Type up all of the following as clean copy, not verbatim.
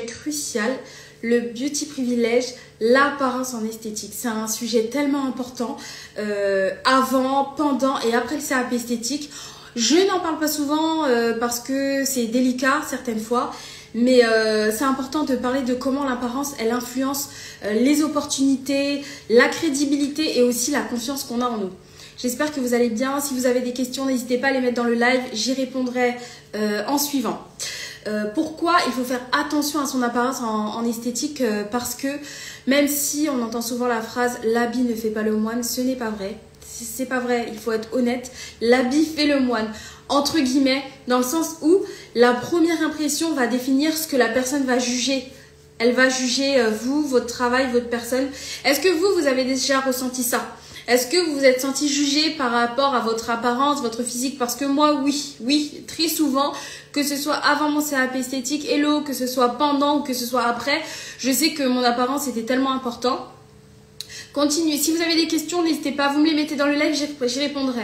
Crucial, le beauty privilège, l'apparence en esthétique. C'est un sujet tellement important avant, pendant et après le CAP esthétique. Je n'en parle pas souvent parce que c'est délicat certaines fois, mais c'est important de parler de comment l'apparence, elle influence les opportunités, la crédibilité et aussi la confiance qu'on a en nous. J'espère que vous allez bien. Si vous avez des questions, n'hésitez pas à les mettre dans le live. J'y répondrai en suivant. Pourquoi il faut faire attention à son apparence en esthétique parce que même si on entend souvent la phrase « l'habit ne fait pas le moine », ce n'est pas vrai. C'est pas vrai, il faut être honnête. L'habit fait le moine, entre guillemets, dans le sens où la première impression va définir ce que la personne va juger. Elle va juger vous, votre travail, votre personne. Est-ce que vous avez déjà ressenti ça? Est-ce que vous vous êtes senti jugé par rapport à votre apparence, votre physique? Parce que moi, oui, très souvent, que ce soit avant mon CAP esthétique, hello, que ce soit pendant ou que ce soit après, je sais que mon apparence était tellement important. Continuez. Si vous avez des questions, n'hésitez pas, vous me les mettez dans le live, j'y répondrai.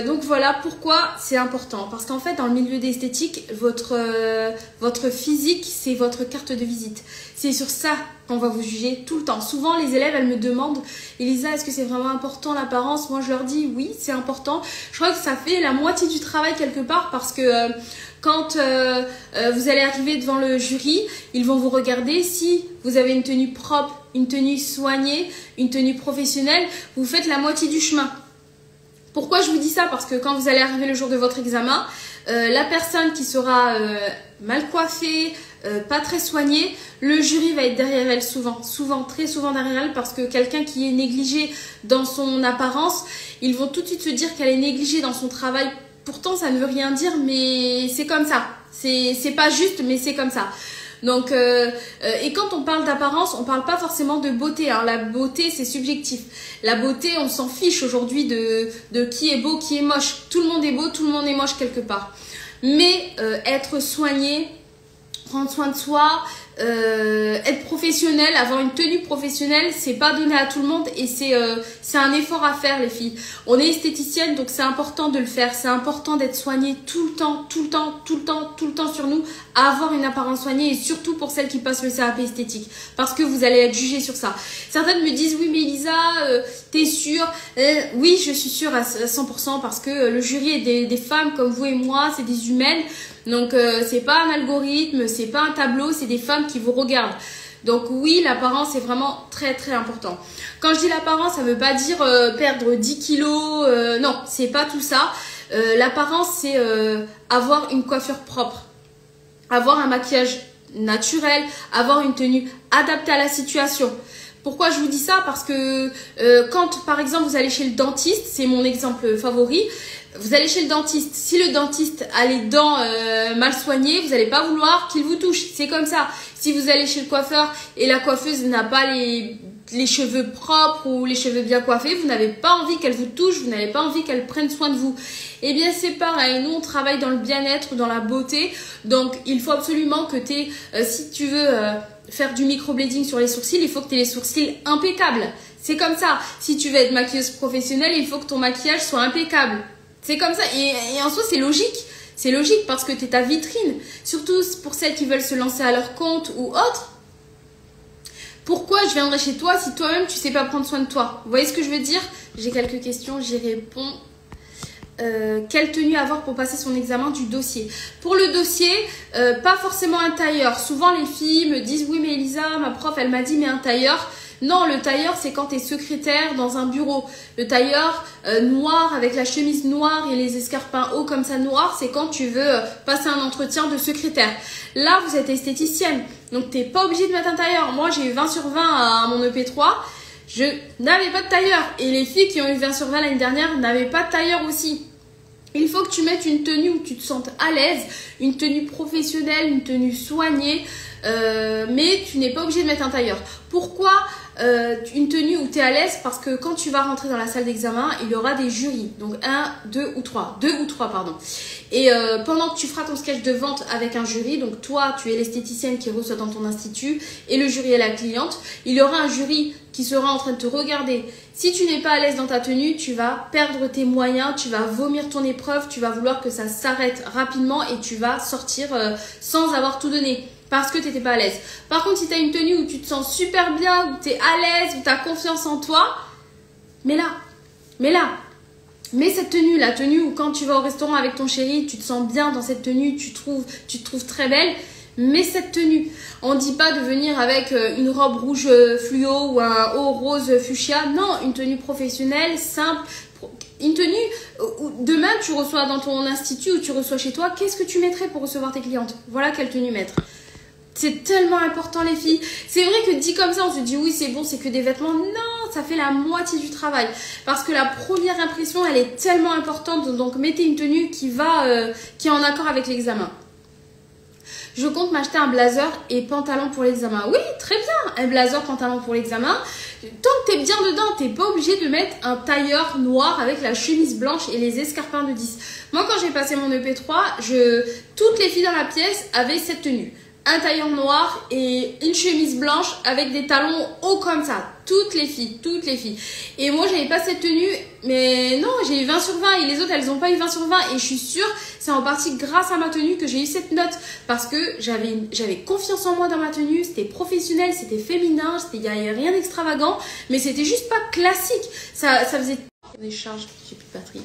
Donc voilà pourquoi c'est important. Parce qu'en fait, dans le milieu d'esthétique, votre physique, c'est votre carte de visite. C'est sur ça qu'on va vous juger tout le temps. Souvent, les élèves, elles me demandent « Elisa, est-ce que c'est vraiment important l'apparence ?» Moi, je leur dis « Oui, c'est important. » Je crois que ça fait la moitié du travail quelque part parce que quand vous allez arriver devant le jury, ils vont vous regarder. Si vous avez une tenue propre, une tenue soignée, une tenue professionnelle, vous faites la moitié du chemin. Pourquoi je vous dis ça? Parce que quand vous allez arriver le jour de votre examen, la personne qui sera mal coiffée, pas très soignée, le jury va être derrière elle très souvent derrière elle parce que quelqu'un qui est négligé dans son apparence, ils vont tout de suite se dire qu'elle est négligée dans son travail. Pourtant, ça ne veut rien dire, mais c'est comme ça. C'est pas juste, mais c'est comme ça. Donc, et quand on parle d'apparence, on parle pas forcément de beauté. Hein. La beauté, c'est subjectif. La beauté, on s'en fiche aujourd'hui de qui est beau, qui est moche. Tout le monde est beau, tout le monde est moche quelque part. Mais être soigné, prendre soin de soi, être professionnel, avoir une tenue professionnelle, c'est pas donné à tout le monde et c'est un effort à faire les filles. On est esthéticienne donc c'est important de le faire, c'est important d'être soignée tout le temps sur nous, à avoir une apparence soignée et surtout pour celles qui passent le CAP esthétique parce que vous allez être jugées sur ça. Certaines me disent oui mais Elisa, t'es sûre? Oui je suis sûre à 100% parce que le jury est des femmes comme vous et moi, c'est des humaines. Donc, c'est pas un algorithme, c'est pas un tableau, c'est des femmes qui vous regardent. Donc, oui, l'apparence est vraiment très, très important. Quand je dis l'apparence, ça veut pas dire perdre 10 kilos. Non, c'est pas tout ça. L'apparence, c'est avoir une coiffure propre, avoir un maquillage naturel, avoir une tenue adaptée à la situation. Pourquoi je vous dis ça? Parce que quand, par exemple, vous allez chez le dentiste, c'est mon exemple favori, vous allez chez le dentiste, si le dentiste a les dents mal soignées, vous n'allez pas vouloir qu'il vous touche, c'est comme ça. Si vous allez chez le coiffeur et la coiffeuse n'a pas les cheveux propres ou les cheveux bien coiffés, vous n'avez pas envie qu'elle vous touche, vous n'avez pas envie qu'elle prenne soin de vous. Eh bien c'est pareil, nous on travaille dans le bien-être, dans la beauté, donc il faut absolument que tu aies, si tu veux faire du microblading sur les sourcils, il faut que tu aies les sourcils impeccables. C'est comme ça, si tu veux être maquilleuse professionnelle, il faut que ton maquillage soit impeccable. C'est comme ça, et en soi c'est logique. C'est logique parce que tu es ta vitrine. Surtout pour celles qui veulent se lancer à leur compte ou autre. Pourquoi je viendrai chez toi si toi-même tu sais pas prendre soin de toi? Vous voyez ce que je veux dire? J'ai quelques questions, j'y réponds. Quelle tenue avoir pour passer son examen du dossier? Pour le dossier, pas forcément un tailleur. Souvent les filles me disent oui mais Elisa, ma prof elle m'a dit mais un tailleur. Non, le tailleur, c'est quand tu es secrétaire dans un bureau. Le tailleur noir avec la chemise noire et les escarpins hauts comme ça noirs, c'est quand tu veux passer un entretien de secrétaire. Là, vous êtes esthéticienne, donc tu n'es pas obligé de mettre un tailleur. Moi, j'ai eu 20 sur 20 à mon EP3, je n'avais pas de tailleur. Et les filles qui ont eu 20 sur 20 l'année dernière n'avaient pas de tailleur aussi. Il faut que tu mettes une tenue où tu te sentes à l'aise, une tenue professionnelle, une tenue soignée, mais tu n'es pas obligé de mettre un tailleur. Pourquoi une tenue où tu es à l'aise? Parce que quand tu vas rentrer dans la salle d'examen, il y aura des jurys. Donc 2 ou 3, pardon. Et pendant que tu feras ton sketch de vente avec un jury, donc toi, tu es l'esthéticienne qui reçoit dans ton institut et le jury est la cliente, il y aura un jury qui sera en train de te regarder. Si tu n'es pas à l'aise dans ta tenue, tu vas perdre tes moyens, tu vas vomir ton épreuve, tu vas vouloir que ça s'arrête rapidement et tu vas sortir sans avoir tout donné. parce que tu n'étais pas à l'aise. Par contre, si tu as une tenue où tu te sens super bien, où tu es à l'aise, où tu as confiance en toi, mets-la. Mets cette tenue, la tenue où quand tu vas au restaurant avec ton chéri, tu te sens bien dans cette tenue, tu te trouves très belle. Mets cette tenue. On ne dit pas de venir avec une robe rouge fluo ou un haut rose fuchsia. Non, une tenue professionnelle, simple. Une tenue où demain tu reçois dans ton institut ou tu reçois chez toi. Qu'est-ce que tu mettrais pour recevoir tes clientes? Voilà quelle tenue mettre. C'est tellement important les filles. C'est vrai que dit comme ça, on se dit oui c'est bon, c'est que des vêtements. Non, ça fait la moitié du travail. Parce que la première impression, elle est tellement importante. Donc mettez une tenue qui est en accord avec l'examen. Je compte m'acheter un blazer et pantalon pour l'examen. Oui, très bien. Un blazer, pantalon pour l'examen. Tant que tu es bien dedans, tu n'es pas obligé de mettre un tailleur noir avec la chemise blanche et les escarpins de 10. Moi, quand j'ai passé mon EP3, toutes les filles dans la pièce avaient cette tenue. Un tailleur noir et une chemise blanche avec des talons hauts comme ça. Toutes les filles. Et moi, j'avais pas cette tenue, mais non, j'ai eu 20 sur 20 et les autres, elles n'ont pas eu 20 sur 20. Et je suis sûre, c'est en partie grâce à ma tenue que j'ai eu cette note. Parce que j'avais confiance en moi dans ma tenue, c'était professionnel, c'était féminin, il n'y avait rien d'extravagant, mais c'était juste pas classique. Ça faisait des charges, j'ai plus de batterie.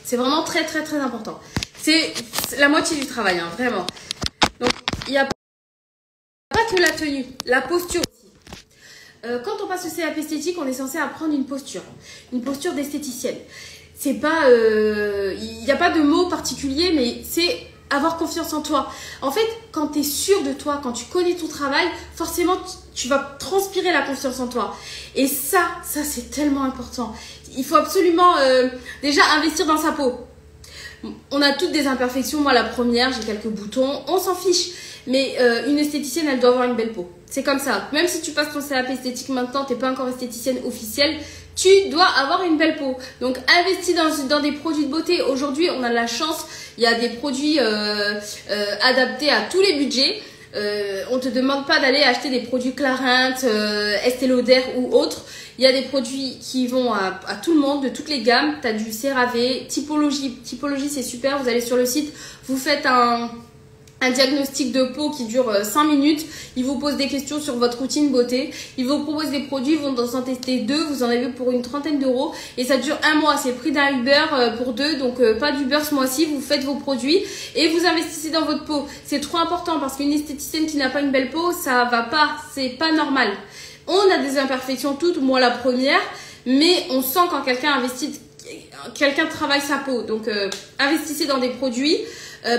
C'est vraiment très important. C'est la moitié du travail, hein, vraiment. Donc, il n'y a pas que la tenue, la posture aussi. Quand on passe au CAP esthétique, on est censé apprendre une posture d'esthéticienne. C'est pas, il n'y a pas de mot particulier, mais c'est avoir confiance en toi. En fait, quand tu es sûr de toi, quand tu connais ton travail, forcément, tu vas transpirer la confiance en toi. Et ça c'est tellement important. Il faut absolument déjà investir dans sa peau. On a toutes des imperfections. Moi, la première, j'ai quelques boutons. On s'en fiche. Mais une esthéticienne, elle doit avoir une belle peau. C'est comme ça. Même si tu passes ton CAP esthétique maintenant, tu n'es pas encore esthéticienne officielle, tu dois avoir une belle peau. Donc, investis dans des produits de beauté. Aujourd'hui, on a la chance. Il y a des produits adaptés à tous les budgets. On ne te demande pas d'aller acheter des produits Clarins, Estée Lauder ou autres. Il y a des produits qui vont à tout le monde, de toutes les gammes. Tu as du CeraVe, Typologie. Typologie, c'est super. Vous allez sur le site, vous faites un diagnostic de peau qui dure 5 minutes. Il vous pose des questions sur votre routine beauté. Il vous propose des produits, vous en testez 2. Vous en avez pour une trentaine d'euros. Et ça dure 1 mois. C'est le prix d'un Uber pour 2. Donc, pas d'Uber ce mois-ci. Vous faites vos produits et vous investissez dans votre peau. C'est trop important parce qu'une esthéticienne qui n'a pas une belle peau, ça va pas. C'est pas normal. On a des imperfections toutes, moi la première. Mais on sent quand quelqu'un travaille sa peau. Donc, investissez dans des produits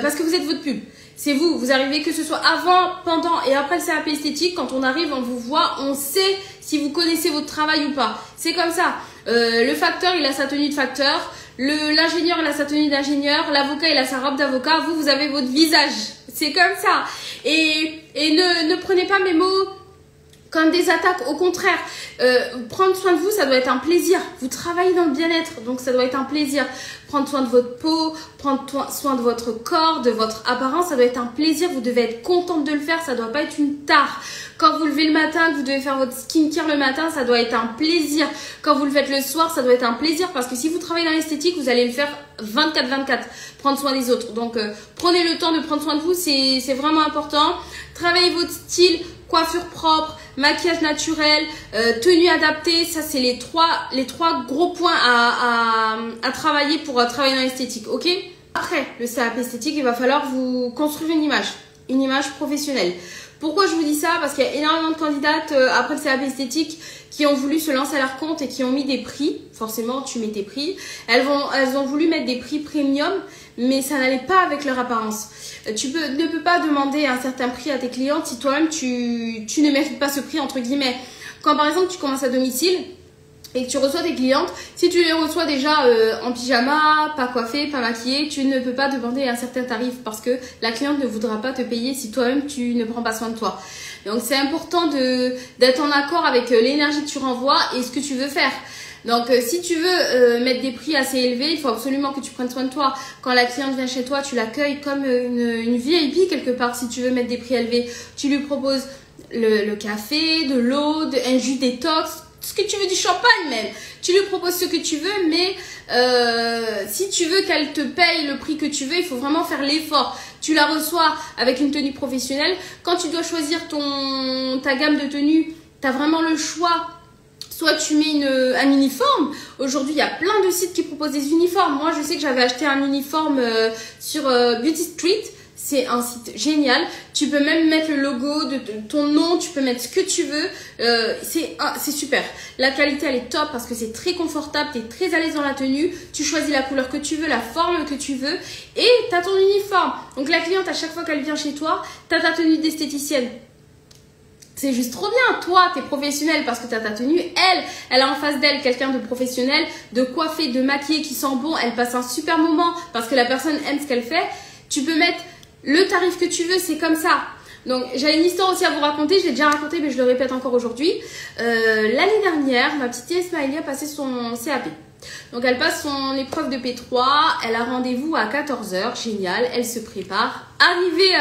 parce que vous êtes votre pub. C'est vous arrivez que ce soit avant, pendant et après le CAP esthétique. Quand on arrive, on vous voit, on sait si vous connaissez votre travail ou pas. C'est comme ça. Le facteur, il a sa tenue de facteur. L'ingénieur, il a sa tenue d'ingénieur. L'avocat, il a sa robe d'avocat. Vous avez votre visage. C'est comme ça. Et ne prenez pas mes mots comme des attaques. Au contraire, prendre soin de vous, ça doit être un plaisir. Vous travaillez dans le bien-être, donc ça doit être un plaisir. Prendre soin de votre peau, prendre soin de votre corps, de votre apparence, ça doit être un plaisir. Vous devez être contente de le faire, ça doit pas être une tare. Quand vous levez le matin, que vous devez faire votre skincare le matin, ça doit être un plaisir. Quand vous le faites le soir, ça doit être un plaisir parce que si vous travaillez dans l'esthétique, vous allez le faire 24/24, prendre soin des autres. Donc, prenez le temps de prendre soin de vous, c'est vraiment important. Travaillez votre style, coiffure propre, maquillage naturel, tenue adaptée. Ça, c'est les trois gros points à travailler pour travailler dans l'esthétique, ok? Après le CAP esthétique, il va falloir vous construire une image professionnelle. Pourquoi je vous dis ça? Parce qu'il y a énormément de candidates après le CAP esthétique qui ont voulu se lancer à leur compte et qui ont mis des prix. Forcément, tu mets tes prix. Elles ont voulu mettre des prix premium, mais ça n'allait pas avec leur apparence. Tu ne peux pas demander un certain prix à tes clientes si toi-même tu ne mérites pas ce prix, entre guillemets. Quand par exemple tu commences à domicile et que tu reçois tes clientes, si tu les reçois déjà en pyjama, pas coiffée, pas maquillée, tu ne peux pas demander un certain tarif parce que la cliente ne voudra pas te payer si toi-même tu ne prends pas soin de toi. Donc c'est important d'être en accord avec l'énergie que tu renvoies et ce que tu veux faire. Donc, si tu veux mettre des prix assez élevés, il faut absolument que tu prennes soin de toi. Quand la cliente vient chez toi, tu l'accueilles comme une VIP quelque part. Si tu veux mettre des prix élevés, tu lui proposes le café, de l'eau, un jus détox, ce que tu veux, du champagne même. Tu lui proposes ce que tu veux, mais si tu veux qu'elle te paye le prix que tu veux, il faut vraiment faire l'effort. tu la reçois avec une tenue professionnelle. Quand tu dois choisir ta gamme de tenues, tu as vraiment le choix. Soit tu mets un uniforme. Aujourd'hui, il y a plein de sites qui proposent des uniformes. Moi, je sais que j'avais acheté un uniforme sur Beauty Street. C'est un site génial. Tu peux même mettre le logo de ton nom. Tu peux mettre ce que tu veux. C'est super. La qualité, elle est top parce que c'est très confortable. Tu es très à l'aise dans la tenue. Tu choisis la couleur que tu veux, la forme que tu veux. Et tu as ton uniforme. Donc, la cliente, à chaque fois qu'elle vient chez toi, tu as ta tenue d'esthéticienne. C'est juste trop bien. Toi, tu es professionnel parce que tu as ta tenue. Elle a en face d'elle quelqu'un de professionnel, de coiffé, de maquillé, qui sent bon. Elle passe un super moment parce que la personne aime ce qu'elle fait. Tu peux mettre le tarif que tu veux, c'est comme ça. Donc, j'ai une histoire aussi à vous raconter. Je l'ai déjà raconté, mais je le répète encore aujourd'hui. L'année dernière, ma petite nièce Maëlia a passé son CAP. Donc, elle passe son épreuve de P3. Elle a rendez-vous à 14 h. Génial. Elle se prépare. Arrivée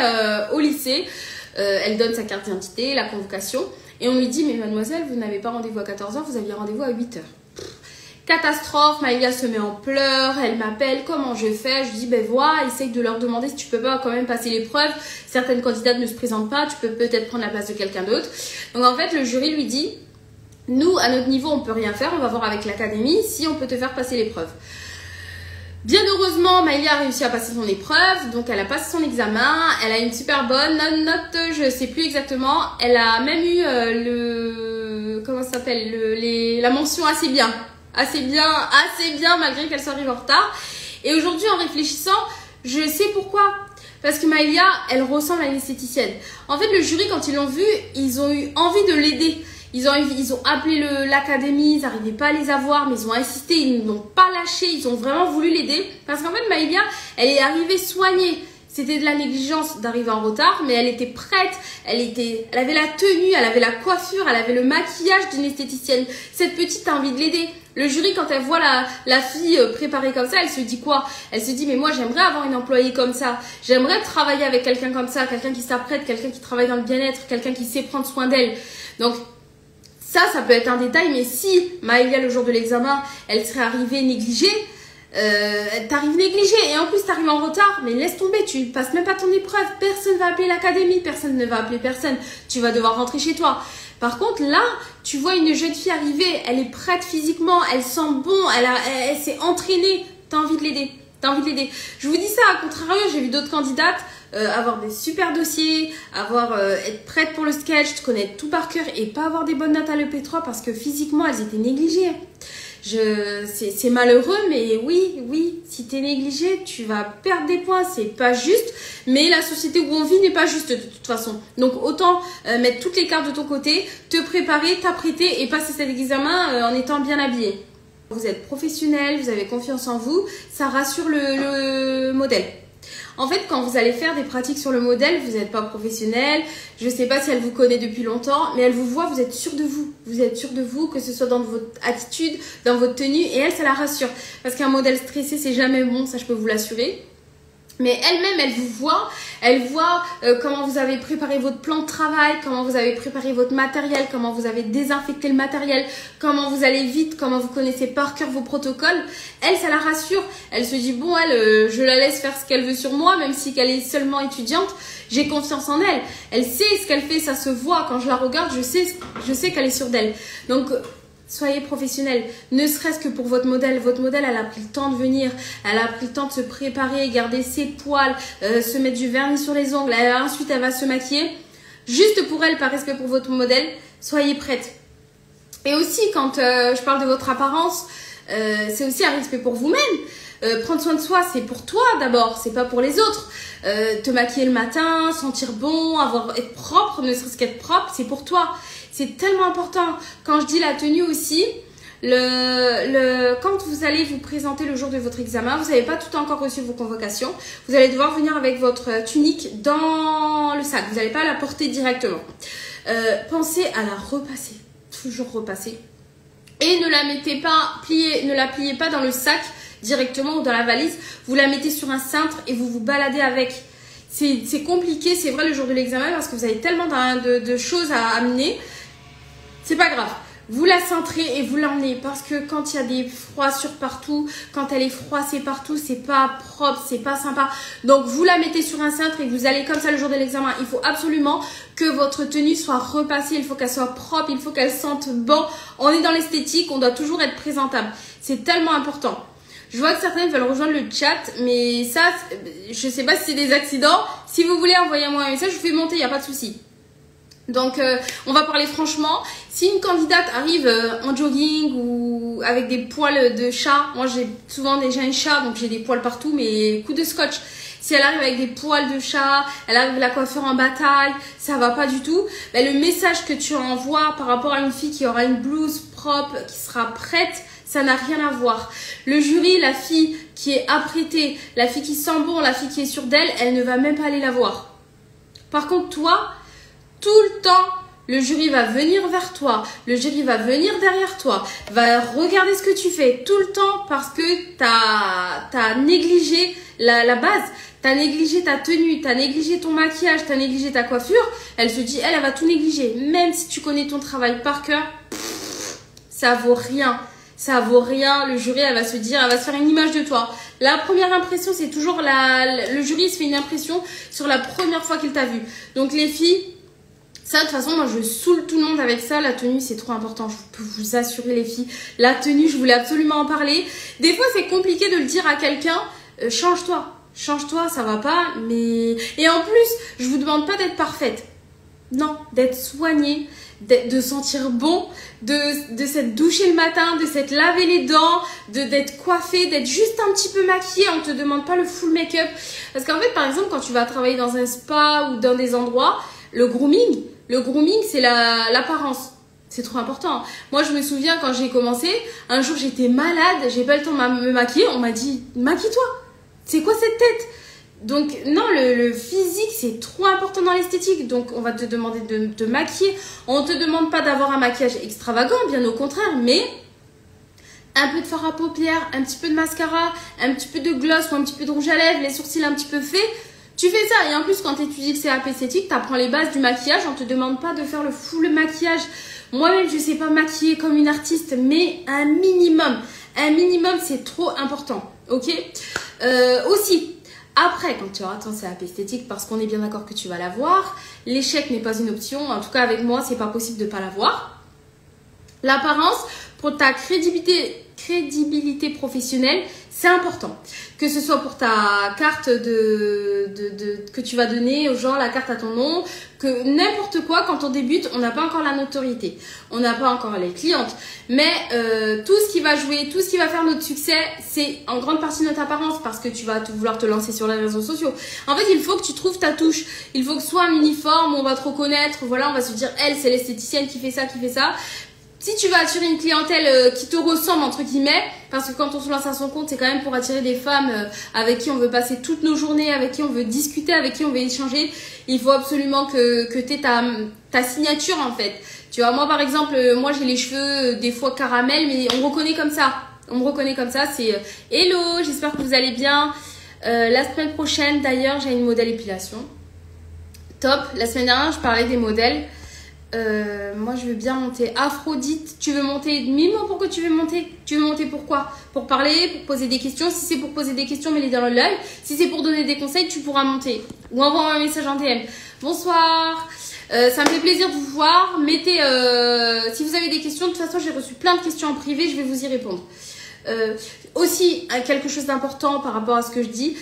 au lycée, elle donne sa carte d'identité, la convocation. Et on lui dit, mais mademoiselle, vous n'avez pas rendez-vous à 14 h, vous aviez rendez-vous à 8 h. Catastrophe, Maëlia se met en pleurs, elle m'appelle, comment je fais? Je lui dis, ben voilà, essaye de leur demander si tu peux pas quand même passer l'épreuve. Certaines candidates ne se présentent pas, tu peux peut-être prendre la place de quelqu'un d'autre. Donc en fait, le jury lui dit, nous, à notre niveau, on peut rien faire, on va voir avec l'académie si on peut te faire passer l'épreuve. Bien heureusement, Maëlia a réussi à passer son épreuve, donc elle a passé son examen, elle a une super bonne note, je sais plus exactement, elle a même eu comment ça s'appelle, la mention assez bien malgré qu'elle soit arrivée en retard. Et aujourd'hui, en réfléchissant, je sais pourquoi. Parce que Maëlia, elle ressemble à une esthéticienne. En fait, le jury, quand ils l'ont vue, ils ont eu envie de l'aider. Ils ont appelé l'académie, ils n'arrivaient pas à les avoir, mais ils ont insisté, ils n'ont pas lâché, ils ont vraiment voulu l'aider. Parce qu'en fait, Maëlia, elle est arrivée soignée. C'était de la négligence d'arriver en retard, mais elle était prête, elle avait la tenue, elle avait la coiffure, elle avait le maquillage d'une esthéticienne. Cette petite a envie de l'aider. Le jury, quand elle voit la fille préparée comme ça, elle se dit quoi? Elle se dit, mais moi, j'aimerais avoir une employée comme ça. J'aimerais travailler avec quelqu'un comme ça, quelqu'un qui s'apprête, quelqu'un qui travaille dans le bien-être, quelqu'un qui sait prendre soin d'elle. Donc, ça peut être un détail, mais si Maëlia, le jour de l'examen, elle serait arrivée négligée, t'arrives négligée et en plus t'arrives en retard, mais laisse tomber, tu ne passes même pas ton épreuve, personne va appeler l'académie, personne ne va appeler personne, tu vas devoir rentrer chez toi. Par contre là, tu vois une jeune fille arriver, elle est prête physiquement, elle sent bon, elle s'est entraînée, t'as envie de l'aider, Je vous dis ça, à contrario, j'ai vu d'autres candidates avoir des super dossiers, être prête pour le sketch, connaître tout par cœur et pas avoir des bonnes notes à l'EP3 parce que physiquement elles étaient négligées. C'est malheureux, mais oui, si tu es négligé, tu vas perdre des points, c'est pas juste, mais la société où on vit n'est pas juste de toute façon. Donc autant mettre toutes les cartes de ton côté, te préparer, t'apprêter et passer cet examen en étant bien habillé. Vous êtes professionnel, vous avez confiance en vous, ça rassure le modèle. En fait, quand vous allez faire des pratiques sur le modèle, vous n'êtes pas professionnel. Je ne sais pas si elle vous connaît depuis longtemps, mais elle vous voit, vous êtes sûr de vous. Vous êtes sûr de vous, que ce soit dans votre attitude, dans votre tenue. Et elle, ça la rassure. Parce qu'un modèle stressé, c'est jamais bon, ça je peux vous l'assurer. Mais elle-même, elle voit comment vous avez préparé votre plan de travail, comment vous avez préparé votre matériel, comment vous avez désinfecté le matériel, comment vous allez vite, comment vous connaissez par cœur vos protocoles. Elle, ça la rassure. Elle se dit, bon, je la laisse faire ce qu'elle veut sur moi, même si qu'elle est seulement étudiante. J'ai confiance en elle. Elle sait ce qu'elle fait, ça se voit. Quand je la regarde, je sais qu'elle est sûre d'elle. Donc, soyez professionnel, ne serait-ce que pour votre modèle. Votre modèle, elle a pris le temps de venir, elle a pris le temps de se préparer, garder ses poils, se mettre du vernis sur les ongles. Ensuite, elle va se maquiller. Juste pour elle, par respect pour votre modèle, soyez prête. Et aussi, quand je parle de votre apparence, c'est aussi un respect pour vous-même. Prendre soin de soi, c'est pour toi d'abord, c'est pas pour les autres. Te maquiller le matin, sentir bon, être propre, ne serait-ce qu'être propre, c'est pour toi. C'est tellement important. Quand je dis la tenue aussi, quand vous allez vous présenter le jour de votre examen, vous n'avez pas tout encore reçu vos convocations. Vous allez devoir venir avec votre tunique dans le sac. Vous n'allez pas la porter directement. Pensez à la repasser. Toujours repasser. Et ne la pliez pas dans le sac directement ou dans la valise. Vous la mettez sur un cintre et vous vous baladez avec. C'est compliqué, c'est vrai, le jour de l'examen parce que vous avez tellement de choses à amener. C'est pas grave. vous la cintrez et vous l'emmenez parce que quand il y a des froissures partout, quand elle est froissée partout, c'est pas propre, c'est pas sympa. Donc vous la mettez sur un cintre et vous allez comme ça le jour de l'examen. Il faut absolument que votre tenue soit repassée, il faut qu'elle soit propre, il faut qu'elle sente bon. On est dans l'esthétique, on doit toujours être présentable. C'est tellement important. Je vois que certaines veulent rejoindre le chat, mais ça, je sais pas si c'est des accidents. Si vous voulez, envoyez-moi un message, je vous fais monter, il n'y a pas de souci. Donc, on va parler franchement. Si une candidate arrive en jogging ou avec des poils de chat, moi j'ai souvent déjà un chat, donc j'ai des poils partout, mais coup de scotch. Si elle arrive avec des poils de chat, elle arrive la coiffure en bataille, ça va pas du tout. Ben, le message que tu envoies par rapport à une fille qui aura une blouse propre, qui sera prête, ça n'a rien à voir. Le jury, la fille qui est apprêtée, la fille qui sent bon, la fille qui est sûre d'elle, elle ne va même pas aller la voir. Par contre, toi, tout le temps, le jury va venir vers toi, le jury va venir derrière toi, va regarder ce que tu fais tout le temps parce que tu as négligé la base, tu as négligé ta tenue, tu as négligé ton maquillage, tu as négligé ta coiffure. Elle se dit, elle va tout négliger. Même si tu connais ton travail par cœur, ça vaut rien. Ça vaut rien. Le jury, elle va se dire, elle va se faire une image de toi. La première impression, c'est toujours le jury se fait une impression sur la première fois qu'il t'a vu. Donc les filles, ça, de toute façon, moi, je saoule tout le monde avec ça. La tenue, c'est trop important. Je peux vous assurer, les filles. La tenue, je voulais absolument en parler. Des fois, c'est compliqué de le dire à quelqu'un. Change-toi. Change-toi, ça va pas. Mais... Et en plus, je vous demande pas d'être parfaite. Non, d'être soignée, de sentir bon, de s'être douché le matin, de s'être lavé les dents, d'être coiffée, d'être juste un petit peu maquillée. On te demande pas le full make-up. Parce qu'en fait, par exemple, quand tu vas travailler dans un spa ou dans des endroits, le grooming, c'est l'apparence. C'est trop important. Moi, je me souviens quand j'ai commencé, un jour j'étais malade, j'ai pas eu le temps de me maquiller, on m'a dit « Maquille-toi ». C'est quoi cette tête? Donc non, le physique, c'est trop important dans l'esthétique. Donc on va te demander de te maquiller. On te demande pas d'avoir un maquillage extravagant, bien au contraire, mais un peu de fard à paupières, un petit peu de mascara, un petit peu de gloss ou un petit peu de rouge à lèvres, les sourcils un petit peu faits. Tu fais ça. Et en plus, quand tu étudies le CAP esthétique, tu apprends les bases du maquillage. On te demande pas de faire le full maquillage. Moi-même, je sais pas maquiller comme une artiste, mais un minimum. Un minimum, c'est trop important. Ok? Aussi, après, quand tu auras ton CAP esthétique, parce qu'on est bien d'accord que tu vas l'avoir, l'échec n'est pas une option. En tout cas, avec moi, c'est pas possible de pas l'avoir. L'apparence, pour ta crédibilité professionnelle, c'est important. Que ce soit pour ta carte que tu vas donner aux gens, la carte à ton nom, que n'importe quoi, quand on débute, on n'a pas encore la notoriété. On n'a pas encore les clientes. Mais tout ce qui va jouer, tout ce qui va faire notre succès, c'est en grande partie notre apparence parce que tu vas vouloir te lancer sur les réseaux sociaux. En fait, il faut que tu trouves ta touche. Il faut que ce soit un uniforme où on va te reconnaître. Voilà, on va se dire, elle, c'est l'esthéticienne qui fait ça, qui fait ça. Si tu vas attirer une clientèle qui te ressemble, entre guillemets, parce que quand on se lance à son compte, c'est quand même pour attirer des femmes avec qui on veut passer toutes nos journées, avec qui on veut discuter, avec qui on veut échanger, il faut absolument que tu aies ta signature, en fait. Tu vois, moi, par exemple, moi, j'ai les cheveux des fois caramel, mais on me reconnaît comme ça. On me reconnaît comme ça, c'est « Hello, j'espère que vous allez bien. La semaine prochaine, d'ailleurs, j'ai une modèle épilation. » Top. La semaine dernière, je parlais des modèles. Moi je veux bien monter. Aphrodite, tu veux monter? Dis-moi pourquoi tu veux monter. Tu veux monter pourquoi? Pour parler, pour poser des questions. Si c'est pour poser des questions, mets-les dans le live. Si c'est pour donner des conseils, tu pourras monter. Ou envoie un message en DM. Bonsoir. Ça me fait plaisir de vous voir. Mettez, si vous avez des questions, de toute façon j'ai reçu plein de questions en privé, je vais vous y répondre. Aussi, quelque chose d'important par rapport à ce que je dis.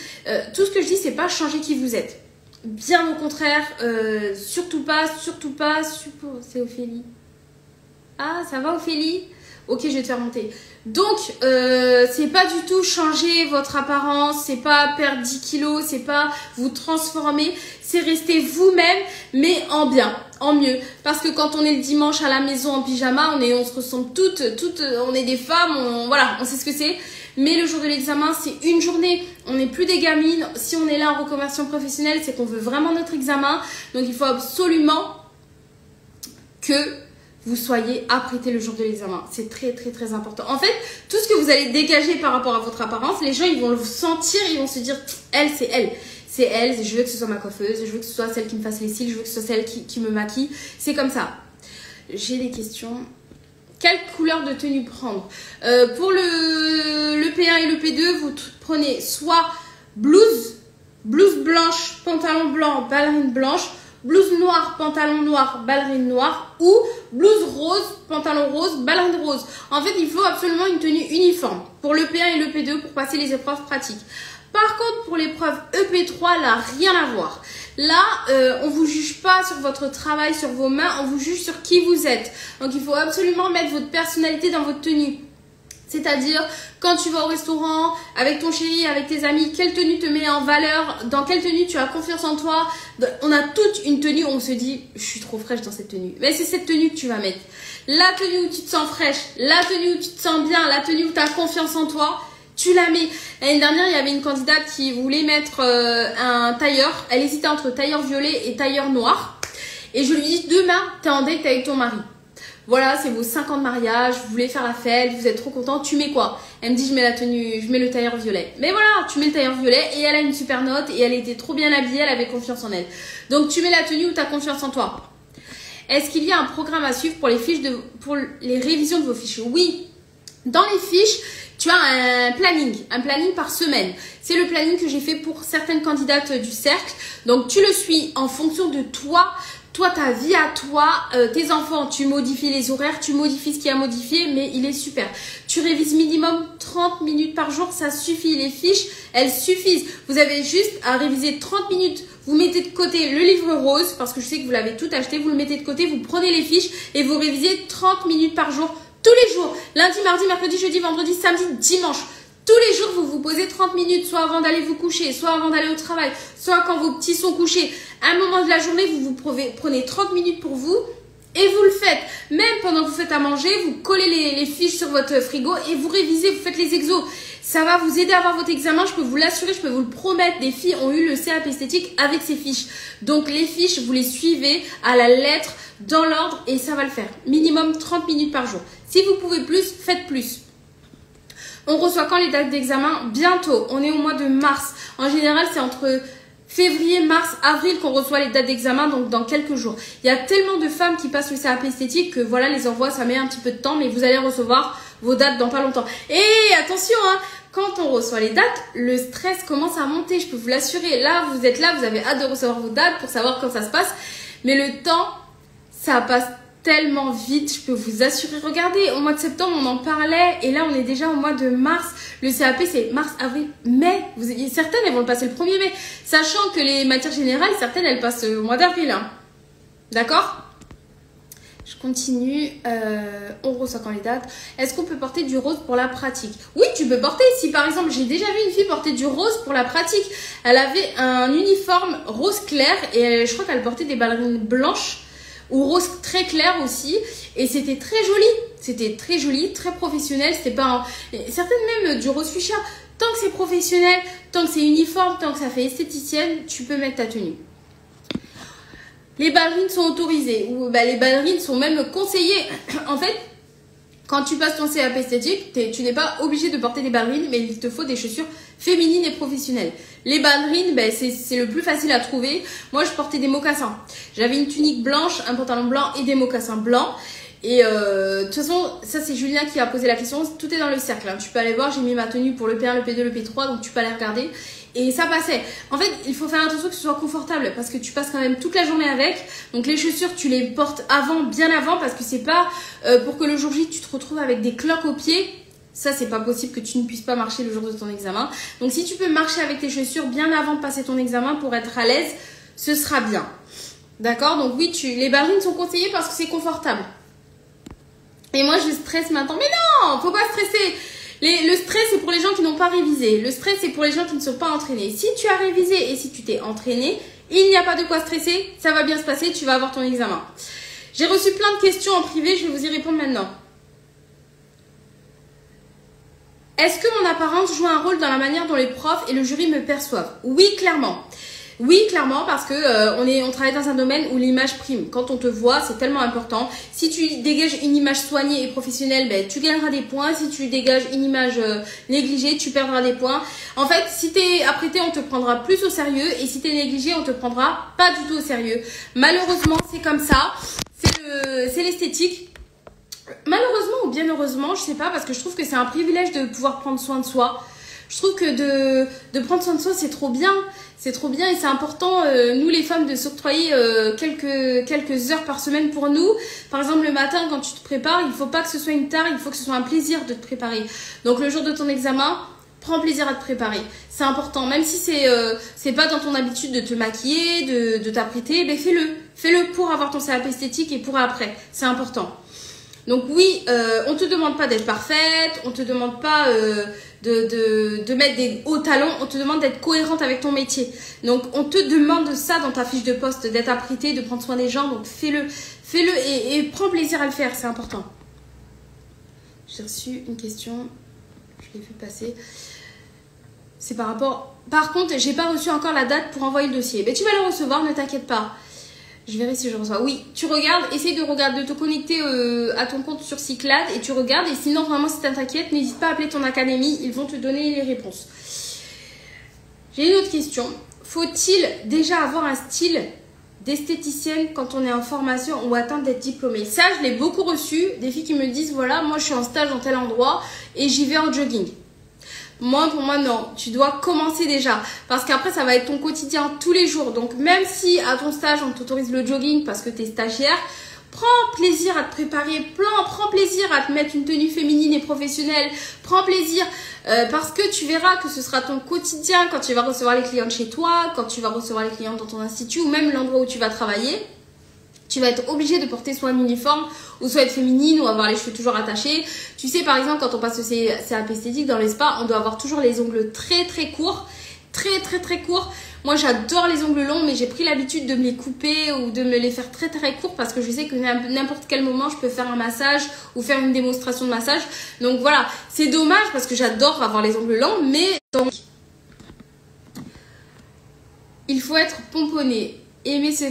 Tout ce que je dis, c'est pas changer qui vous êtes. Bien au contraire, surtout pas, c'est Ophélie. Ah, ça va Ophélie? Ok, je vais te faire monter. Donc, c'est pas du tout changer votre apparence, c'est pas perdre 10 kilos, c'est pas vous transformer, c'est rester vous-même, mais en bien, en mieux. Parce que quand on est le dimanche à la maison en pyjama, on se ressemble toutes, on est des femmes, voilà, on sait ce que c'est. Mais le jour de l'examen, c'est une journée. On n'est plus des gamines. Si on est là en reconversion professionnelle, c'est qu'on veut vraiment notre examen. Donc, il faut absolument que vous soyez apprêtés le jour de l'examen. C'est très, très, très important. En fait, tout ce que vous allez dégager par rapport à votre apparence, les gens, ils vont le sentir. Ils vont se dire, elle, c'est elle. C'est elle. Je veux que ce soit ma coiffeuse. Je veux que ce soit celle qui me fasse les cils. Je veux que ce soit celle qui me maquille. C'est comme ça. J'ai des questions. quelle couleur de tenue prendre. Pour le P1 et le P2, vous prenez soit blouse blanche, pantalon blanc, ballerine blanche, blouse noire, pantalon noir, ballerine noire, ou blouse rose, pantalon rose, ballerine rose. En fait, il faut absolument une tenue uniforme pour le P1 et le P2 pour passer les épreuves pratiques. Par contre, pour l'épreuve EP3, là, rien à voir. Là, on vous juge pas sur votre travail, sur vos mains, on vous juge sur qui vous êtes. Donc, il faut absolument mettre votre personnalité dans votre tenue. C'est-à-dire, quand tu vas au restaurant, avec ton chéri, avec tes amis, quelle tenue te met en valeur, dans quelle tenue tu as confiance en toi. On a toute une tenue où on se dit, je suis trop fraîche dans cette tenue. Mais c'est cette tenue que tu vas mettre. La tenue où tu te sens fraîche, la tenue où tu te sens bien, la tenue où tu as confiance en toi, tu la mets. L'année dernière, il y avait une candidate qui voulait mettre un tailleur. Elle hésitait entre tailleur violet et tailleur noir. Et je lui dis, demain, tu es en date avec ton mari. Voilà, c'est vos 5 ans de mariage, vous voulez faire la fête, vous êtes trop content, tu mets quoi? Elle me dit, je mets la tenue, je mets le tailleur violet. Mais voilà, tu mets le tailleur violet et elle a une super note et elle était trop bien habillée, elle avait confiance en elle. Donc, tu mets la tenue où tu as confiance en toi. Est-ce qu'il y a un programme à suivre pour les révisions de vos fiches? Oui. Dans les fiches, tu as un planning par semaine. C'est le planning que j'ai fait pour certaines candidates du cercle. Donc, tu le suis en fonction de toi, ta vie à toi, tes enfants, tu modifies les horaires, tu modifies ce qu'il y a modifié, mais il est super. Tu révises minimum 30 minutes par jour, ça suffit. Les fiches, elles suffisent. Vous avez juste à réviser 30 minutes. Vous mettez de côté le livre rose, parce que je sais que vous l'avez tout acheté, vous le mettez de côté, vous prenez les fiches et vous révisez 30 minutes par jour, tous les jours. Lundi, mardi, mercredi, jeudi, vendredi, samedi, dimanche. Tous les jours, vous vous posez 30 minutes, soit avant d'aller vous coucher, soit avant d'aller au travail, soit quand vos petits sont couchés. À un moment de la journée, vous prenez 30 minutes pour vous et vous le faites. Même pendant que vous faites à manger, vous collez les fiches sur votre frigo et vous révisez, vous faites les exos. Ça va vous aider à avoir votre examen, je peux vous l'assurer, je peux vous le promettre. Des filles ont eu le CAP esthétique avec ces fiches. Donc les fiches, vous les suivez à la lettre, dans l'ordre et ça va le faire. Minimum 30 minutes par jour. Si vous pouvez plus, faites plus. On reçoit quand les dates d'examen? Bientôt. On est au mois de mars. En général, c'est entre février, mars, avril qu'on reçoit les dates d'examen, donc dans quelques jours. Il y a tellement de femmes qui passent le CAP esthétique que voilà, les envois, ça met un petit peu de temps, mais vous allez recevoir vos dates dans pas longtemps. Et attention, hein, quand on reçoit les dates, le stress commence à monter, je peux vous l'assurer. Là, vous êtes là, vous avez hâte de recevoir vos dates pour savoir quand ça se passe. Mais le temps, ça passe tellement vite, je peux vous assurer. Regardez, au mois de septembre, on en parlait et là, on est déjà au mois de mars. Le CAP, c'est mars, avril, mai. Certaines, elles vont le passer le 1er mai. Sachant que les matières générales, certaines, elles passent au mois d'avril. Hein. D'accord? Je continue. On reçoit quand les dates. Est-ce qu'on peut porter du rose pour la pratique? Oui, tu peux porter. Si par exemple, j'ai déjà vu une fille porter du rose pour la pratique. Elle avait un uniforme rose clair et je crois qu'elle portait des ballerines blanches ou rose très clair aussi. Et c'était très joli. C'était très joli, très professionnel. C'était pas certaines même du rose fuchsia. Tant que c'est professionnel, tant que c'est uniforme, tant que ça fait esthéticienne, tu peux mettre ta tenue. Les ballerines sont autorisées, ou les ballerines sont même conseillées. En fait, quand tu passes ton CAP esthétique, tu n'es pas obligé de porter des ballerines, mais il te faut des chaussures féminines et professionnelles. Les ballerines, c'est le plus facile à trouver. Moi, je portais des mocassins. J'avais une tunique blanche, un pantalon blanc et des mocassins blancs. Et de toute façon, ça c'est Julien qui a posé la question. Tout est dans le cercle. Hein. Tu peux aller voir, j'ai mis ma tenue pour le P1, le P2, le P3, donc tu peux aller regarder. Et ça passait. En fait, il faut faire attention que ce soit confortable parce que tu passes quand même toute la journée avec. Donc les chaussures, tu les portes avant, bien avant, parce que c'est pas pour que le jour J, tu te retrouves avec des cloques aux pieds. Ça, c'est pas possible que tu ne puisses pas marcher le jour de ton examen. Donc si tu peux marcher avec tes chaussures bien avant de passer ton examen pour être à l'aise, ce sera bien. D'accord? Donc oui, les ballerines sont conseillées parce que c'est confortable. Et moi, je stresse maintenant. Mais non, faut pas stresser. Le stress, c'est pour les gens qui n'ont pas révisé. Le stress, c'est pour les gens qui ne sont pas entraînés. Si tu as révisé et si tu t'es entraîné, il n'y a pas de quoi stresser. Ça va bien se passer, tu vas avoir ton examen. J'ai reçu plein de questions en privé, je vais vous y répondre maintenant. Est-ce que mon apparence joue un rôle dans la manière dont les profs et le jury me perçoivent? Oui, clairement. Oui, clairement, parce que on travaille dans un domaine où l'image prime. Quand on te voit, c'est tellement important. Si tu dégages une image soignée et professionnelle, tu gagneras des points. Si tu dégages une image négligée, tu perdras des points. En fait, si tu es apprêté, on te prendra plus au sérieux. Et si tu es négligé, on te prendra pas du tout au sérieux. Malheureusement, c'est comme ça. C'est l'esthétique. malheureusement ou bien heureusement, je sais pas, parce que je trouve que c'est un privilège de pouvoir prendre soin de soi. Je trouve que de prendre soin de soi, c'est trop bien. C'est trop bien et c'est important, nous les femmes, de s'octroyer quelques heures par semaine pour nous. Par exemple, le matin, quand tu te prépares, il faut pas que ce soit une tare, il faut que ce soit un plaisir de te préparer. Donc le jour de ton examen, prends plaisir à te préparer. C'est important, même si c'est pas dans ton habitude de te maquiller, de t'apprêter, ben fais-le. Fais-le pour avoir ton CAP esthétique et pour après. C'est important. Donc oui, on te demande pas d'être parfaite, on te demande pas de mettre des hauts talons, on te demande d'être cohérente avec ton métier. Donc on te demande ça dans ta fiche de poste, d'être apprêtée, de prendre soin des gens, donc fais-le. Fais-le et prends plaisir à le faire, c'est important. J'ai reçu une question, je l'ai vu passer. C'est par rapport... Par contre, j'ai pas reçu encore la date pour envoyer le dossier. Mais tu vas le recevoir, ne t'inquiète pas. Je verrai si je reçois. Oui, tu regardes, essaye de regarder, de te connecter à ton compte sur Cyclade et tu regardes. Et sinon, vraiment, si t'inquiètes, n'hésite pas à appeler ton académie, ils vont te donner les réponses. J'ai une autre question. Faut-il déjà avoir un style d'esthéticienne quand on est en formation ou atteinte d'être diplômée? Ça, je l'ai beaucoup reçu. Des filles qui me disent, voilà, moi je suis en stage dans tel endroit et j'y vais en jogging. Pour moi, non. Tu dois commencer déjà. Parce qu'après, ça va être ton quotidien tous les jours. Donc, même si à ton stage, on t'autorise le jogging parce que tu es stagiaire, prends plaisir à te préparer. Prends plaisir à te mettre une tenue féminine et professionnelle. Prends plaisir parce que tu verras que ce sera ton quotidien quand tu vas recevoir les clientes chez toi, quand tu vas recevoir les clientes dans ton institut ou même l'endroit où tu vas travailler. Tu vas être obligé de porter soit un uniforme ou soit être féminine ou avoir les cheveux toujours attachés. Tu sais, par exemple, quand on passe au CAP esthétique dans les spas, on doit avoir toujours les ongles très courts. Très courts. Moi, j'adore les ongles longs, mais j'ai pris l'habitude de me les couper ou de me les faire très courts parce que je sais que n'importe quel moment, je peux faire un massage ou faire une démonstration de massage. Donc voilà, c'est dommage parce que j'adore avoir les ongles longs, mais donc il faut être pomponné, aimer se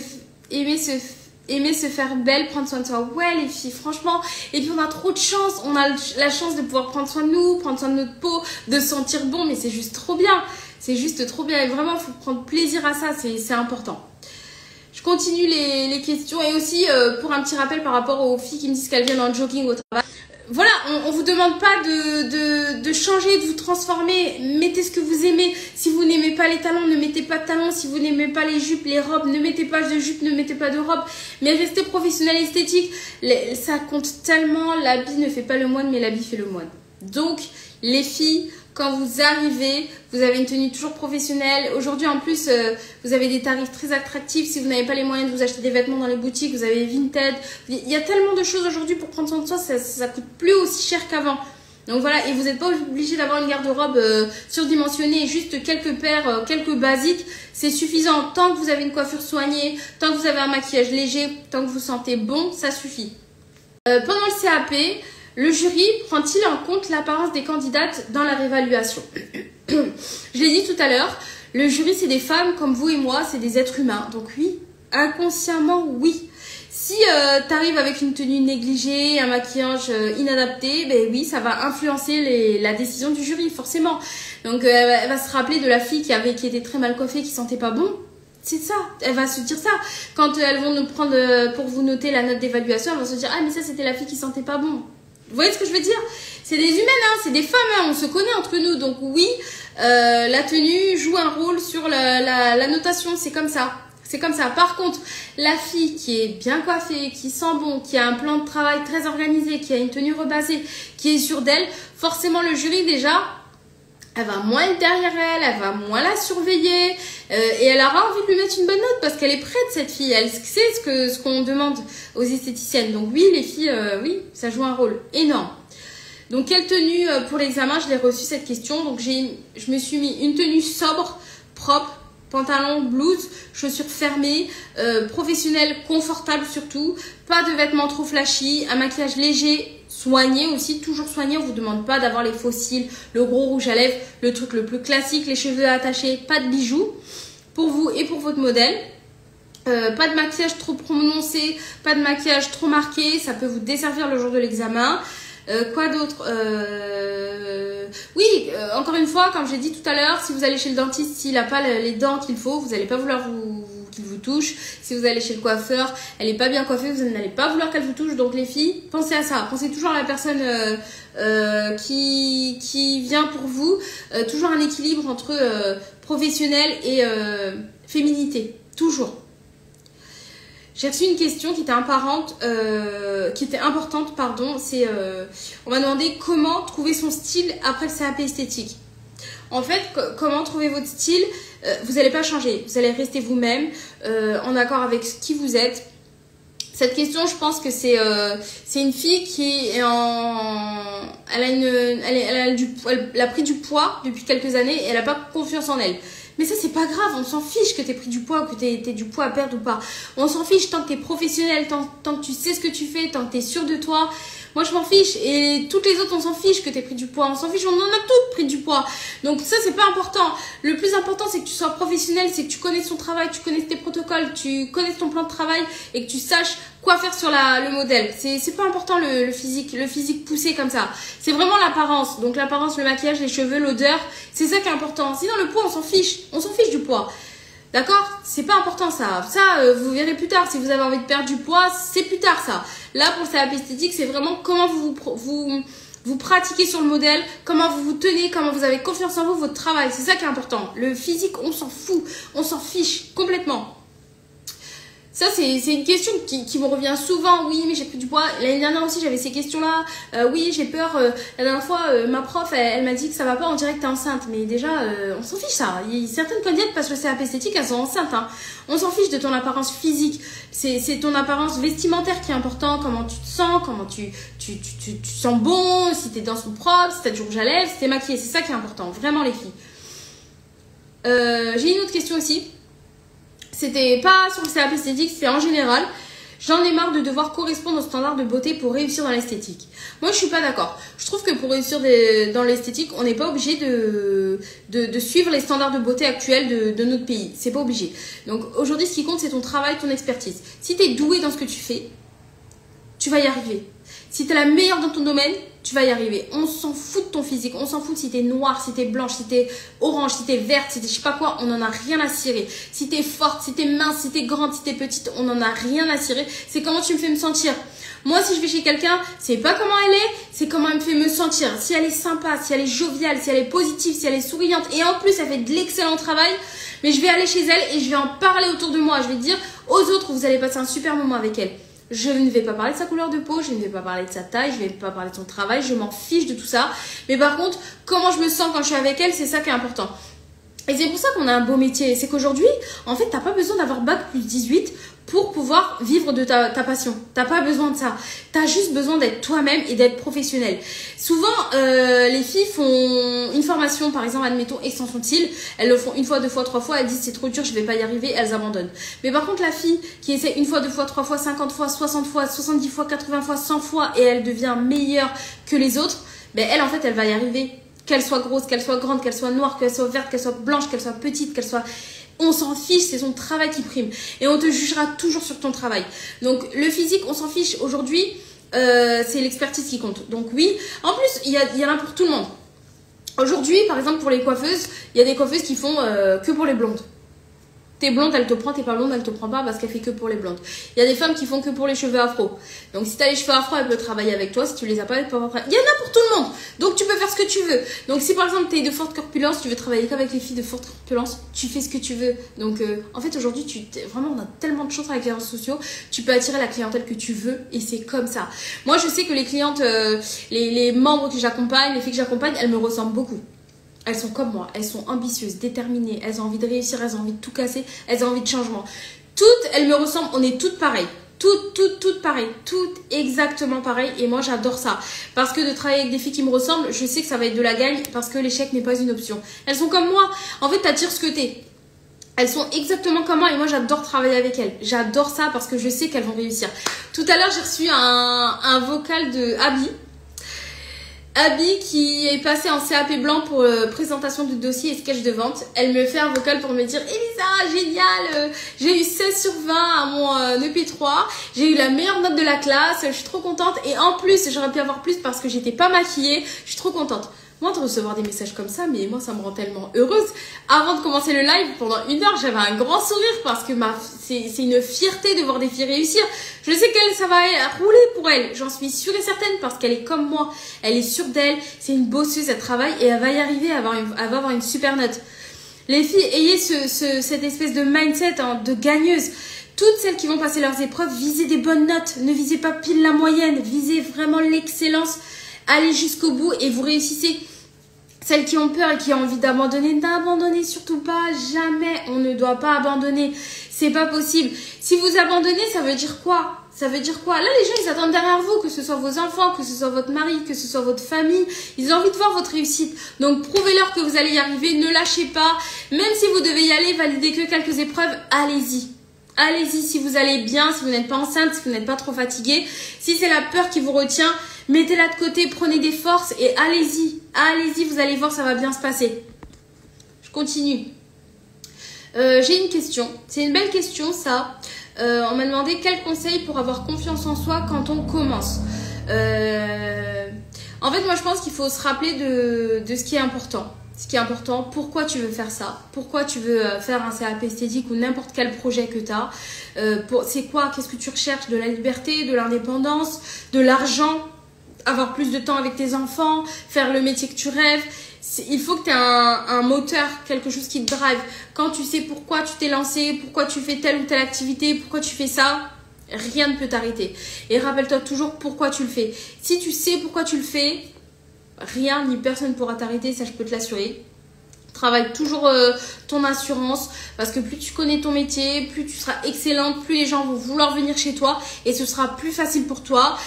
faire belle, prendre soin de soi. Ouais, les filles, franchement. Et puis, on a trop de chance. On a la chance de pouvoir prendre soin de nous, prendre soin de notre peau, de sentir bon. Mais c'est juste trop bien. C'est juste trop bien. Et vraiment, il faut prendre plaisir à ça. C'est important. Je continue les questions. Et aussi, pour un petit rappel par rapport aux filles qui me disent qu'elles viennent en jogging au travail. Voilà, on vous demande pas de changer, de vous transformer. Mettez ce que vous aimez. Si vous n'aimez pas les talons, ne mettez pas de talons. Si vous n'aimez pas les jupes, les robes, ne mettez pas de jupes, ne mettez pas de robes. Mais restez professionnel et esthétique. Ça compte tellement. L'habit ne fait pas le moine, mais l'habit fait le moine. Donc, les filles, quand vous arrivez, vous avez une tenue toujours professionnelle. Aujourd'hui, en plus, vous avez des tarifs très attractifs. Si vous n'avez pas les moyens de vous acheter des vêtements dans les boutiques, vous avez Vinted. Il y a tellement de choses aujourd'hui pour prendre soin de soi, ça coûte plus aussi cher qu'avant. Donc voilà, et vous n'êtes pas obligé d'avoir une garde-robe surdimensionnée, juste quelques paires, quelques basiques. C'est suffisant. Tant que vous avez une coiffure soignée, tant que vous avez un maquillage léger, tant que vous sentez bon, ça suffit. Pendant le CAP, le jury prend-il en compte l'apparence des candidates dans la réévaluation? Je l'ai dit tout à l'heure, le jury, c'est des femmes comme vous et moi, c'est des êtres humains. Donc oui, inconsciemment, oui. Si tu arrives avec une tenue négligée, un maquillage inadapté, ben oui, ça va influencer la décision du jury, forcément. Donc elle va se rappeler de la fille qui était très mal coiffée, qui sentait pas bon. C'est ça, elle va se dire ça. Quand elles vont nous prendre pour vous noter la note d'évaluation, elles vont se dire « Ah, mais ça, c'était la fille qui sentait pas bon ». Vous voyez ce que je veux dire? C'est des humaines, hein, c'est des femmes, hein, on se connaît entre nous. Donc oui, la tenue joue un rôle sur la notation, c'est comme ça. C'est comme ça. Par contre, la fille qui est bien coiffée, qui sent bon, qui a un plan de travail très organisé, qui a une tenue rebasée, qui est sûre d'elle, forcément le jury déjà, elle va moins être derrière elle va moins la surveiller et elle aura envie de lui mettre une bonne note parce qu'elle est prête, cette fille. Elle sait ce qu'on demande aux esthéticiennes. Donc oui, les filles, oui, ça joue un rôle énorme. Donc quelle tenue pour l'examen? Je l'ai reçu cette question. Donc je me suis mis une tenue sobre, propre, pantalon, blouse, chaussures fermées, professionnelle, confortable surtout, pas de vêtements trop flashy, un maquillage léger, soigné aussi, toujours soigné. On ne vous demande pas d'avoir les faux cils, le gros rouge à lèvres, le truc le plus classique, les cheveux attachés, pas de bijoux pour vous et pour votre modèle. Pas de maquillage trop prononcé, pas de maquillage trop marqué, ça peut vous desservir le jour de l'examen. Quoi d'autre? Oui, encore une fois, comme j'ai dit tout à l'heure, si vous allez chez le dentiste, s'il n'a pas les dents qu'il faut, vous n'allez pas vouloir qu'il vous touche. Si vous allez chez le coiffeur, elle n'est pas bien coiffée, vous n'allez pas vouloir qu'elle vous touche. Donc les filles, pensez à ça. Pensez toujours à la personne qui vient pour vous. Toujours un équilibre entre professionnel et féminité. Toujours. J'ai reçu une question qui était importante, pardon. C'est, on m'a demandé comment trouver son style après le CAP esthétique. En fait, comment trouver votre style? Vous n'allez pas changer, vous allez rester vous-même, en accord avec qui vous êtes. Cette question, je pense que c'est une fille qui est elle a pris du poids depuis quelques années et elle n'a pas confiance en elle. Mais ça, c'est pas grave, on s'en fiche que tu aies pris du poids, que tu aies du poids à perdre ou pas. On s'en fiche tant que tu es professionnel, tant que tu sais ce que tu fais, tant que tu es sûr de toi. Moi, je m'en fiche. Et toutes les autres, on s'en fiche que tu aies pris du poids. On s'en fiche, on en a toutes pris du poids. Donc ça, c'est pas important. Le plus important, c'est que tu sois professionnel, c'est que tu connaisses ton travail, tu connaisses tes protocoles, tu connaisses ton plan de travail et que tu saches quoi faire sur le modèle. C'est pas important le physique poussé comme ça. C'est vraiment l'apparence. Donc l'apparence, le maquillage, les cheveux, l'odeur, c'est ça qui est important. Sinon, le poids, on s'en fiche. On s'en fiche du poids. D'accord? C'est pas important ça. Ça, vous verrez plus tard. Si vous avez envie de perdre du poids, c'est plus tard ça. Là, pour le CAP esthétique, c'est vraiment comment vous pratiquez sur le modèle, comment vous vous tenez, comment vous avez confiance en vous, votre travail. C'est ça qui est important. Le physique, on s'en fout. On s'en fiche complètement. Ça, c'est une question qui me revient souvent. Oui, mais j'ai pris du poids. L'année dernière aussi, j'avais ces questions-là. Oui, j'ai peur. La dernière fois, ma prof, elle m'a dit que ça va pas, on dirait que t'es enceinte. Mais déjà, on s'en fiche ça. Certaines candidates passent le CAP esthétique, elles sont enceintes. Hein. On s'en fiche de ton apparence physique. C'est ton apparence vestimentaire qui est important. Comment tu te sens, comment tu sens bon, si tes dents sont propres, si t'as du rouge à lèvres, si t'es maquillée. C'est ça qui est important, vraiment les filles. J'ai une autre question aussi. C'était pas sur le CAP esthétique, c'est en général. J'en ai marre de devoir correspondre aux standards de beauté pour réussir dans l'esthétique. Moi, je suis pas d'accord. Je trouve que pour réussir dans l'esthétique, on n'est pas obligé de suivre les standards de beauté actuels de notre pays. C'est pas obligé. Donc aujourd'hui, ce qui compte, c'est ton travail, ton expertise. Si tu es doué dans ce que tu fais, tu vas y arriver. Si tu es la meilleure dans ton domaine, tu vas y arriver. On s'en fout de ton physique. On s'en fout si t'es noire, si t'es blanche, si t'es orange, si t'es verte, si t'es je sais pas quoi. On en a rien à cirer. Si t'es forte, si t'es mince, si t'es grande, si t'es petite, on en a rien à cirer. C'est comment tu me fais me sentir. Moi, si je vais chez quelqu'un, c'est pas comment elle est, c'est comment elle me fait me sentir. Si elle est sympa, si elle est joviale, si elle est positive, si elle est souriante. Et en plus, elle fait de l'excellent travail. Mais je vais aller chez elle et je vais en parler autour de moi. Je vais dire aux autres, vous allez passer un super moment avec elle. Je ne vais pas parler de sa couleur de peau, je ne vais pas parler de sa taille, je ne vais pas parler de son travail, je m'en fiche de tout ça. Mais par contre, comment je me sens quand je suis avec elle, c'est ça qui est important. Et c'est pour ça qu'on a un beau métier. C'est qu'aujourd'hui, en fait, tu n'as pas besoin d'avoir bac plus 18 pour pouvoir vivre de ta passion. Tu n'as pas besoin de ça. Tu as juste besoin d'être toi-même et d'être professionnel. Souvent, les filles font une formation, par exemple, admettons, extension de cils. Elles le font une fois, deux fois, trois fois. Elles disent c'est trop dur, je ne vais pas y arriver. Elles abandonnent. Mais par contre, la fille qui essaie une fois, deux fois, trois fois, 50 fois, 60 fois, 70 fois, 80 fois, 100 fois et elle devient meilleure que les autres, ben elle, en fait, elle va y arriver. Qu'elle soit grosse, qu'elle soit grande, qu'elle soit noire, qu'elle soit verte, qu'elle soit blanche, qu'elle soit petite, qu'elle soit... On s'en fiche, c'est son travail qui prime. Et on te jugera toujours sur ton travail. Donc, le physique, on s'en fiche. Aujourd'hui, c'est l'expertise qui compte. Donc, oui. En plus, il y en a pour tout le monde. Aujourd'hui, par exemple, pour les coiffeuses, il y a des coiffeuses qui font que pour les blondes. T'es blonde, elle te prend, t'es pas blonde, elle te prend pas parce qu'elle fait que pour les blondes. Il y a des femmes qui font que pour les cheveux afro. Donc si t'as les cheveux afro, elle peut travailler avec toi. Si tu les as pas, elle peut pas travailler. Il y en a pour tout le monde. Donc tu peux faire ce que tu veux. Donc si par exemple t'es de forte corpulence, tu veux travailler qu'avec les filles de forte corpulence, tu fais ce que tu veux. Donc en fait aujourd'hui, vraiment on a tellement de chance avec les réseaux sociaux. Tu peux attirer la clientèle que tu veux et c'est comme ça. Moi je sais que les clientes, les membres que j'accompagne, les filles que j'accompagne, elles me ressemblent beaucoup. Elles sont comme moi, elles sont ambitieuses, déterminées, elles ont envie de réussir, elles ont envie de tout casser, elles ont envie de changement. Toutes, elles me ressemblent, on est toutes pareilles. Toutes pareilles, toutes exactement pareilles et moi j'adore ça. Parce que de travailler avec des filles qui me ressemblent, je sais que ça va être de la gagne parce que l'échec n'est pas une option. Elles sont comme moi, en fait t'attires ce que t'es. Elles sont exactement comme moi et moi j'adore travailler avec elles. J'adore ça parce que je sais qu'elles vont réussir. Tout à l'heure j'ai reçu un vocal de Abby qui est passée en CAP blanc pour présentation de dossier et sketch de vente. Elle me fait un vocal pour me dire Elisa, génial, j'ai eu 16 sur 20 à mon EP3, j'ai eu la meilleure note de la classe, je suis trop contente et en plus j'aurais pu avoir plus parce que j'étais pas maquillée, je suis trop contente. Moi, de recevoir des messages comme ça, mais moi, ça me rend tellement heureuse. Avant de commencer le live, pendant 1 heure, j'avais un grand sourire parce que c'est une fierté de voir des filles réussir. Je sais qu'elle, ça va rouler pour elle. J'en suis sûre et certaine parce qu'elle est comme moi. Elle est sûre d'elle, c'est une bosseuse, elle travaille et elle va y arriver, elle va avoir une super note. Les filles, ayez cette espèce de mindset de gagneuse. Toutes celles qui vont passer leurs épreuves, visez des bonnes notes. Ne visez pas pile la moyenne, visez vraiment l'excellence. Allez jusqu'au bout et vous réussissez. Celles qui ont peur et qui ont envie d'abandonner, n'abandonnez surtout pas. Jamais, on ne doit pas abandonner. C'est pas possible. Si vous abandonnez, ça veut dire quoi? Ça veut dire quoi? Là, les gens, ils attendent derrière vous, que ce soit vos enfants, que ce soit votre mari, que ce soit votre famille. Ils ont envie de voir votre réussite. Donc, prouvez-leur que vous allez y arriver. Ne lâchez pas. Même si vous devez y aller, valider que quelques épreuves, allez-y. Allez-y si vous allez bien, si vous n'êtes pas enceinte, si vous n'êtes pas trop fatigué. Si c'est la peur qui vous retient, mettez-la de côté, prenez des forces et allez-y. Allez-y, vous allez voir, ça va bien se passer. Je continue. J'ai une question. C'est une belle question, ça. On m'a demandé quel conseil pour avoir confiance en soi quand on commence. En fait, moi, je pense qu'il faut se rappeler de ce qui est important. Ce qui est important, pourquoi tu veux faire ça, pourquoi tu veux faire un CAP esthétique ou n'importe quel projet que tu as. C'est quoi, qu'est-ce que tu recherches? De la liberté, de l'indépendance, de l'argent, avoir plus de temps avec tes enfants, faire le métier que tu rêves. Il faut que tu aies un moteur, quelque chose qui te drive. Quand tu sais pourquoi tu t'es lancé, pourquoi tu fais telle ou telle activité, pourquoi tu fais ça, rien ne peut t'arrêter. Et rappelle-toi toujours pourquoi tu le fais. Si tu sais pourquoi tu le fais, rien ni personne ne pourra t'arrêter, ça je peux te l'assurer. Travaille toujours ton assurance parce que plus tu connais ton métier, plus tu seras excellente, plus les gens vont vouloir venir chez toi et ce sera plus facile pour toi.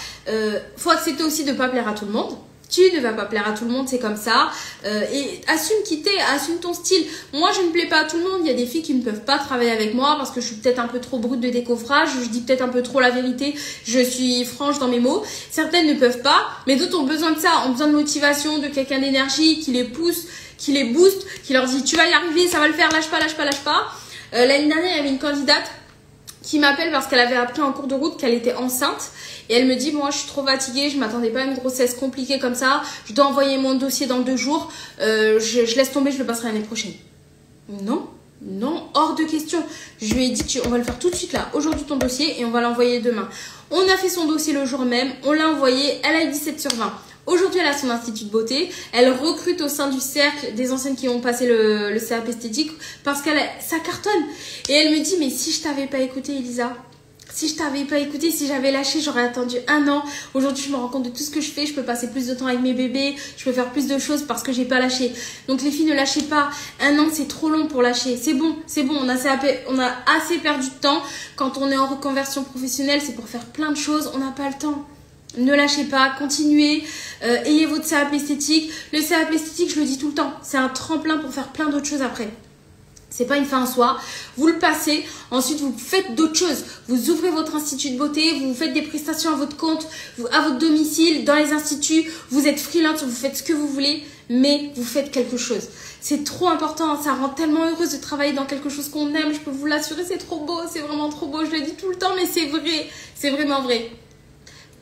Faut accepter aussi de ne pas plaire à tout le monde. Tu ne vas pas plaire à tout le monde, c'est comme ça. Et assume qui t'es, assume ton style. Moi, je ne plais pas à tout le monde. Il y a des filles qui ne peuvent pas travailler avec moi parce que je suis peut-être un peu trop brute de décoffrage. Je dis peut-être un peu trop la vérité. Je suis franche dans mes mots. Certaines ne peuvent pas, mais d'autres ont besoin de ça, ont besoin de motivation, de quelqu'un d'énergie qui les pousse, qui les booste, qui leur dit tu vas y arriver, ça va le faire, lâche pas, lâche pas, lâche pas. L'année dernière, il y avait une candidate qui m'appelle parce qu'elle avait appris en cours de route qu'elle était enceinte. Et elle me dit, moi je suis trop fatiguée, je m'attendais pas à une grossesse compliquée comme ça, je dois envoyer mon dossier dans 2 jours, je laisse tomber, je le passerai l'année prochaine. Non, non, hors de question. Je lui ai dit, on va le faire tout de suite là, aujourd'hui ton dossier et on va l'envoyer demain. On a fait son dossier le jour même, on l'a envoyé, elle a eu 17/20. Aujourd'hui, elle a son institut de beauté. Elle recrute au sein du cercle des anciennes qui ont passé le CAP esthétique parce ça cartonne. Et elle me dit, mais si je t'avais pas écouté, Elisa, si je t'avais pas écouté, si j'avais lâché, j'aurais attendu 1 an. Aujourd'hui, je me rends compte de tout ce que je fais. Je peux passer plus de temps avec mes bébés. Je peux faire plus de choses parce que j'ai pas lâché. Donc, les filles, ne lâchez pas. 1 an, c'est trop long pour lâcher. C'est bon, c'est bon. On a assez perdu de temps. Quand on est en reconversion professionnelle, c'est pour faire plein de choses. On n'a pas le temps. Ne lâchez pas, continuez, ayez votre CAP esthétique. Le CAP esthétique, je le dis tout le temps, c'est un tremplin pour faire plein d'autres choses après. C'est pas une fin en soi. Vous le passez, ensuite vous faites d'autres choses. Vous ouvrez votre institut de beauté, vous faites des prestations à votre compte, à votre domicile, dans les instituts. Vous êtes freelance, vous faites ce que vous voulez, mais vous faites quelque chose. C'est trop important, ça rend tellement heureuse de travailler dans quelque chose qu'on aime. Je peux vous l'assurer, c'est trop beau, c'est vraiment trop beau. Je le dis tout le temps, mais c'est vrai, c'est vraiment vrai.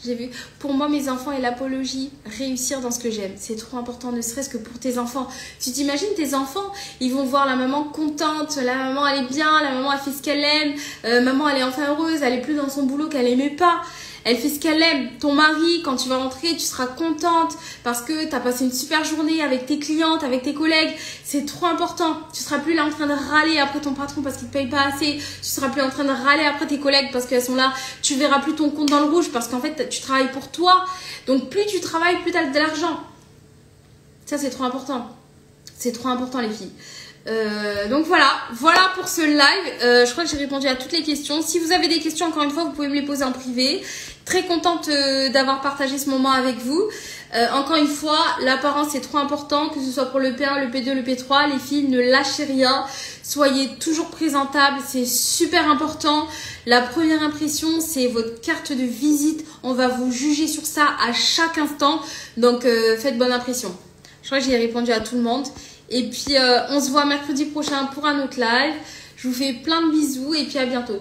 J'ai vu, pour moi, mes enfants et l'apologie, réussir dans ce que j'aime. C'est trop important, ne serait-ce que pour tes enfants. Tu t'imagines tes enfants, ils vont voir la maman contente, la maman elle est bien, la maman elle fait ce qu'elle aime, maman elle est enfin heureuse, elle est plus dans son boulot qu'elle aimait pas. Elle fait ce qu'elle aime. Ton mari, quand tu vas rentrer, tu seras contente parce que tu as passé une super journée avec tes clientes, avec tes collègues. C'est trop important. Tu seras plus là en train de râler après ton patron parce qu'il ne te paye pas assez. Tu seras plus en train de râler après tes collègues parce qu'elles sont là. Tu verras plus ton compte dans le rouge parce qu'en fait, tu travailles pour toi. Donc, plus tu travailles, plus tu as de l'argent. Ça, c'est trop important. C'est trop important, les filles. Donc voilà pour ce live. Je crois que j'ai répondu à toutes les questions. Si vous avez des questions, encore une fois, vous pouvez me les poser en privé. Très contente d'avoir partagé ce moment avec vous. Encore une fois, l'apparence est trop important, que ce soit pour le P1, le P2, le P3. Les filles, ne lâchez rien. Soyez toujours présentable, c'est super important. La première impression, c'est votre carte de visite. On va vous juger sur ça à chaque instant. Donc, faites bonne impression. Je crois que j'ai répondu à tout le monde. Et puis, on se voit mercredi prochain pour un autre live. Je vous fais plein de bisous et puis à bientôt.